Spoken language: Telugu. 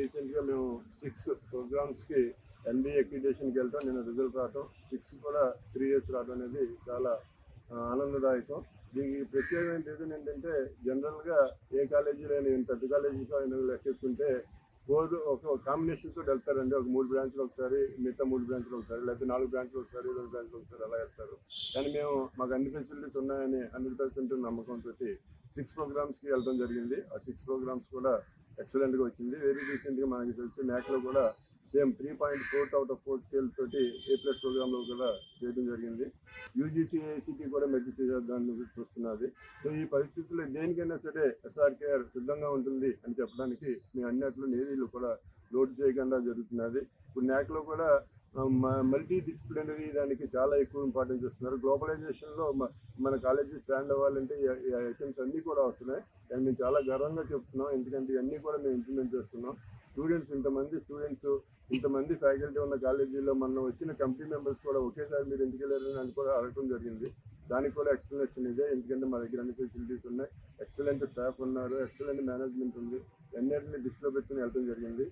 రీసెంట్గా మేము 6 ప్రోగ్రామ్స్కి NBA అక్రిడిటేషన్కి వెళ్తాం. నేను రిజల్ట్ రావటం 6 కూడా 3 years రావడం అనేది చాలా ఆనందదాయకం. దీనికి ప్రత్యేకమైన రీజన్ ఏంటంటే జనరల్గా ఏ కాలేజీలో అయినా పెద్ద కాలేజీలో అయినా లెక్కేసుకుంటే ఒక కాంబినేషన్తో వెళ్తారండి. ఒక 3 బ్రాంచ్లు ఒకసారి, మిగతా 3 బ్రాంచ్లు ఒకసారి, లేకపోతే 4 బ్రాంచ్లు ఒకసారి, 2 బ్రాంచ్లు ఒకసారి అలా వెళ్తారు. కానీ మాకు అన్ని ఫెసిలిటీస్ ఉన్నాయని 100% నమ్మకంతో 6 ప్రోగ్రామ్స్కి వెళ్ళడం జరిగింది. ఆ 6 ప్రోగ్రామ్స్ కూడా ఎక్సలెంట్గా వచ్చింది. వెరీ రీసెంట్గా మనకి తెలిసి మ్యాక్లో కూడా సేమ్ 3.4 out of 4 స్కేల్ తోటి A+ ప్రోగ్రాంలో కూడా చేయడం జరిగింది. యూజీసీ ఏఐసిటీ కూడా మెచ్చి దాన్ని చూస్తున్నది. సో ఈ పరిస్థితుల్లో దేనికైనా సరే SRKR సిద్ధంగా ఉంటుంది అని చెప్పడానికి మీ అన్నిట్లో నేవీలు కూడా లోటు చేయకుండా జరుగుతున్నది. ఇప్పుడు న్యాక్లో కూడా మల్టీ డిసిప్లినరీ దానికి చాలా ఎక్కువ ఇంపార్టెన్స్ ఇస్తున్నారు. గ్లోబలైజేషన్లో మన కాలేజీ స్టాండ్ అవ్వాలంటే ఈ ఐటమ్స్ అన్నీ కూడా వస్తున్నాయి. అండ్ మేము చాలా గర్వంగా చెప్తున్నాం, ఎందుకంటే ఇవన్నీ కూడా మేము ఇంప్లిమెంట్ చేస్తున్నాం. ఇంతమంది ఫ్యాకల్టీ ఉన్న కాలేజీలో మనం వచ్చిన కంపెనీ మెంబర్స్ కూడా ఒకేసారి మీరు ఎందుకు వెళ్ళారని అని కూడా అడగడం జరిగింది. దానికి కూడా ఎక్స్ప్లెనేషన్ ఇదే, ఎందుకంటే మా దగ్గర అన్ని ఫెసిలిటీస్ ఉన్నాయి, ఎక్సలెంట్ స్టాఫ్ ఉన్నారు, ఎక్సలెంట్ మేనేజ్మెంట్ ఉంది, అన్నిటిని దృష్టిలో పెట్టుకుని వెళ్ళడం జరిగింది.